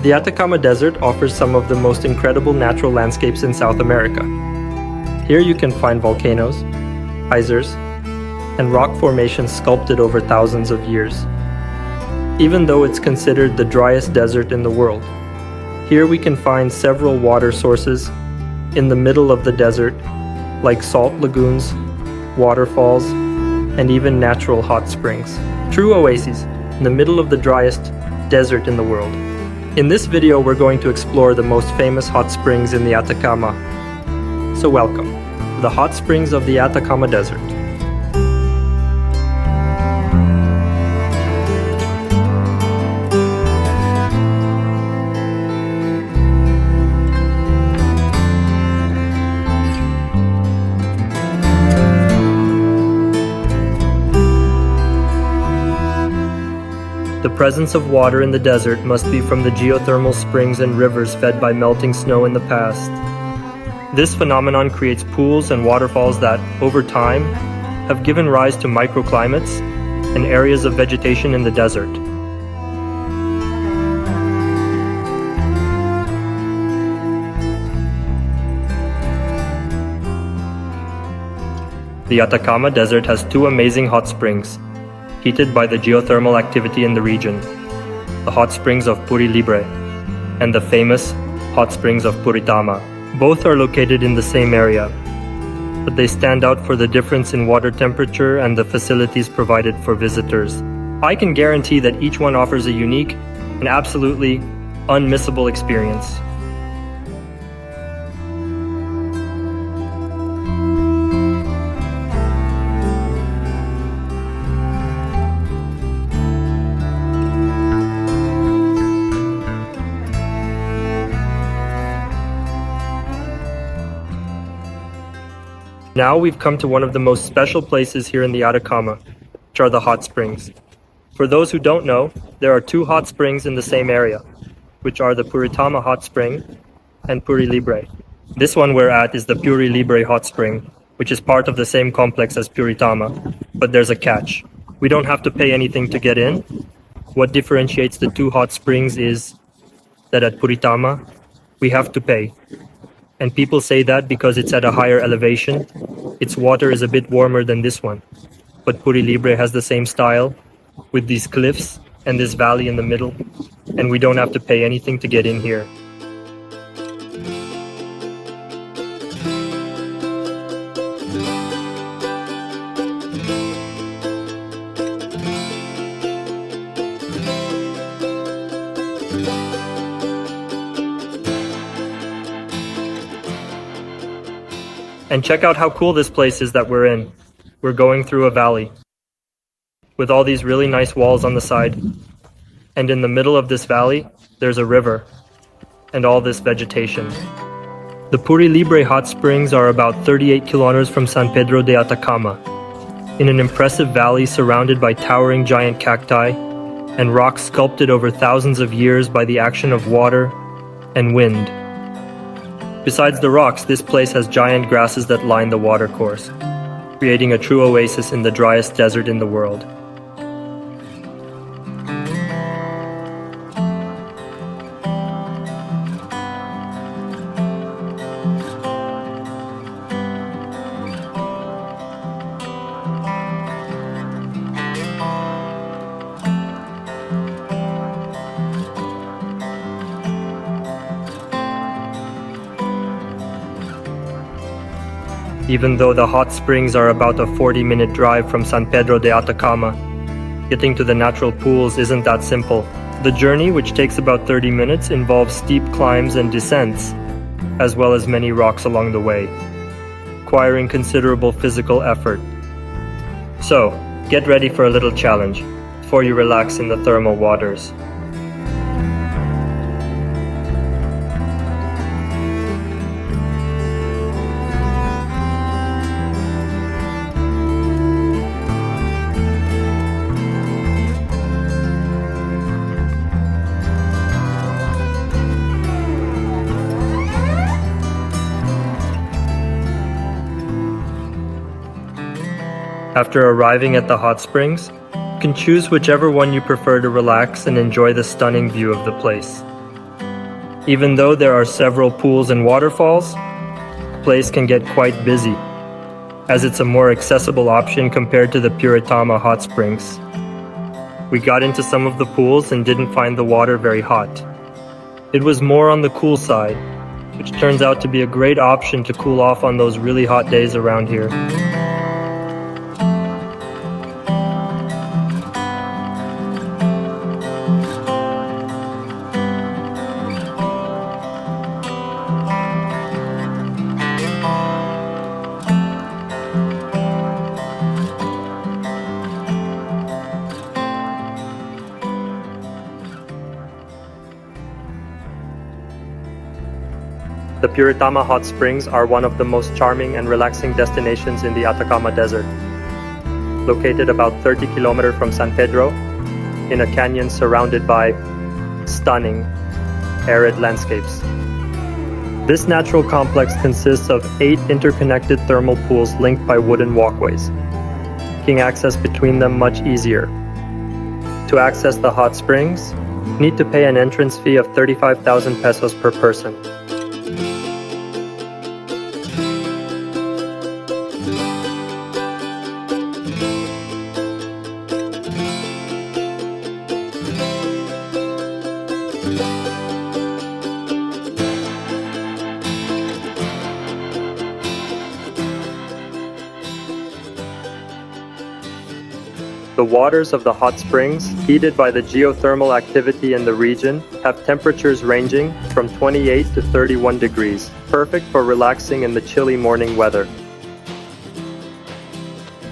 The Atacama Desert offers some of the most incredible natural landscapes in South America. Here you can find volcanoes, geysers, and rock formations sculpted over thousands of years. Even though it's considered the driest desert in the world, here we can find several water sources in the middle of the desert, like salt lagoons, waterfalls, and even natural hot springs. True oases in the middle of the driest desert in the world. In this video, we're going to explore the most famous hot springs in the Atacama. So welcome to the hot springs of the Atacama Desert. The presence of water in the desert must be from the geothermal springs and rivers fed by melting snow in the past. This phenomenon creates pools and waterfalls that, over time, have given rise to microclimates and areas of vegetation in the desert. The Atacama Desert has two amazing hot springs, heated by the geothermal activity in the region, the hot springs of Purilibre and the famous hot springs of Puritama. Both are located in the same area, but they stand out for the difference in water temperature and the facilities provided for visitors. I can guarantee that each one offers a unique and absolutely unmissable experience. Now we've come to one of the most special places here in the Atacama, which are the hot springs. For those who don't know, there are two hot springs in the same area, which are the Puritama Hot Spring and Purilibre. This one we're at is the Purilibre Hot Spring, which is part of the same complex as Puritama, but there's a catch. We don't have to pay anything to get in. What differentiates the two hot springs is that at Puritama, we have to pay. And people say that because it's at a higher elevation, its water is a bit warmer than this one. But Purilibre has the same style, with these cliffs and this valley in the middle, and we don't have to pay anything to get in here. And check out how cool this place is that we're in. We're going through a valley with all these really nice walls on the side. And in the middle of this valley, there's a river and all this vegetation. The Purilibre Hot Springs are about 38 kilometers from San Pedro de Atacama, in an impressive valley surrounded by towering giant cacti and rocks sculpted over thousands of years by the action of water and wind. Besides the rocks, this place has giant grasses that line the watercourse, creating a true oasis in the driest desert in the world. Even though the hot springs are about a 40-minute drive from San Pedro de Atacama, getting to the natural pools isn't that simple. The journey, which takes about 30 minutes, involves steep climbs and descents, as well as many rocks along the way, requiring considerable physical effort. So, get ready for a little challenge before you relax in the thermal waters. After arriving at the hot springs, you can choose whichever one you prefer to relax and enjoy the stunning view of the place. Even though there are several pools and waterfalls, the place can get quite busy, as it's a more accessible option compared to the Puritama Hot Springs. We got into some of the pools and didn't find the water very hot. It was more on the cool side, which turns out to be a great option to cool off on those really hot days around here. The Puritama Hot Springs are one of the most charming and relaxing destinations in the Atacama Desert. Located about 30 kilometers from San Pedro, in a canyon surrounded by stunning, arid landscapes. This natural complex consists of 8 interconnected thermal pools linked by wooden walkways, making access between them much easier. To access the hot springs, you need to pay an entrance fee of 35,000 pesos per person. The waters of the hot springs, heated by the geothermal activity in the region, have temperatures ranging from 28 to 31 degrees, perfect for relaxing in the chilly morning weather.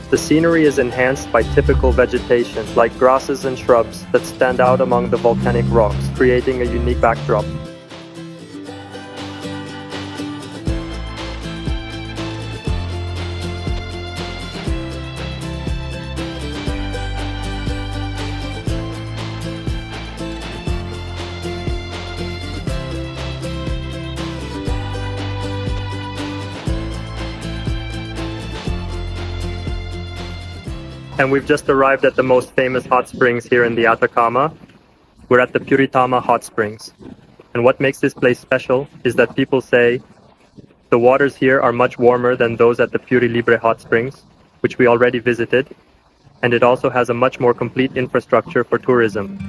The scenery is enhanced by typical vegetation, like grasses and shrubs that stand out among the volcanic rocks, creating a unique backdrop. And we've just arrived at the most famous hot springs here in the Atacama. We're at the Puritama Hot Springs. And what makes this place special is that people say the waters here are much warmer than those at the Purilibre Hot Springs, which we already visited, and it also has a much more complete infrastructure for tourism.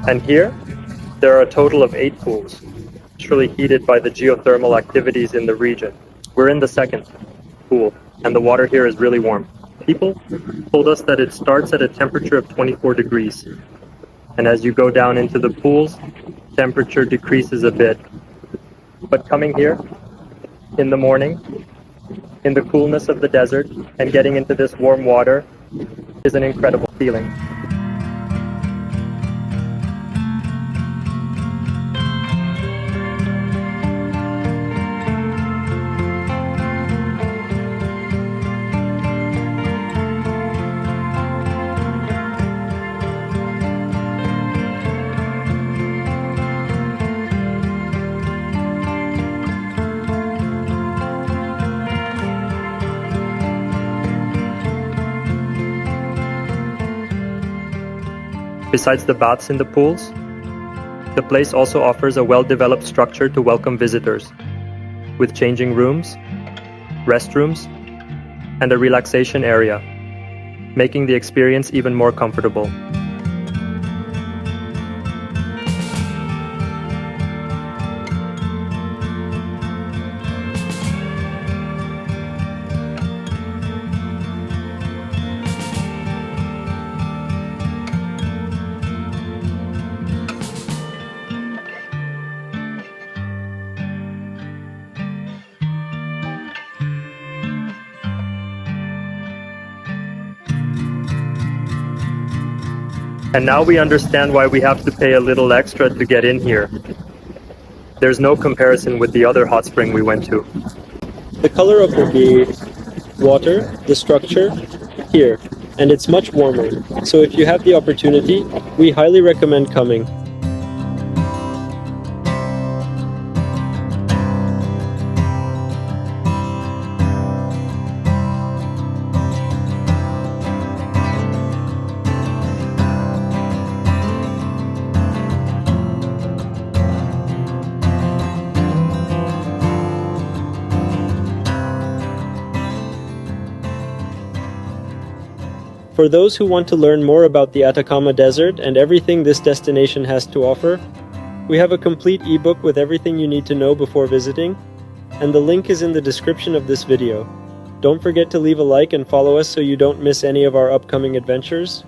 And here, there are a total of 8 pools, naturally heated by the geothermal activities in the region. We're in the second pool, and the water here is really warm. People told us that it starts at a temperature of 24 degrees. And as you go down into the pools, temperature decreases a bit. But coming here, in the morning, in the coolness of the desert, and getting into this warm water is an incredible feeling. Besides the baths in the pools, the place also offers a well-developed structure to welcome visitors, with changing rooms, restrooms, and a relaxation area, making the experience even more comfortable. And now we understand why we have to pay a little extra to get in here. There's no comparison with the other hot spring we went to. The color of the water, the structure, here, and it's much warmer. So if you have the opportunity, we highly recommend coming. For those who want to learn more about the Atacama Desert and everything this destination has to offer, we have a complete ebook with everything you need to know before visiting, and the link is in the description of this video. Don't forget to leave a like and follow us so you don't miss any of our upcoming adventures.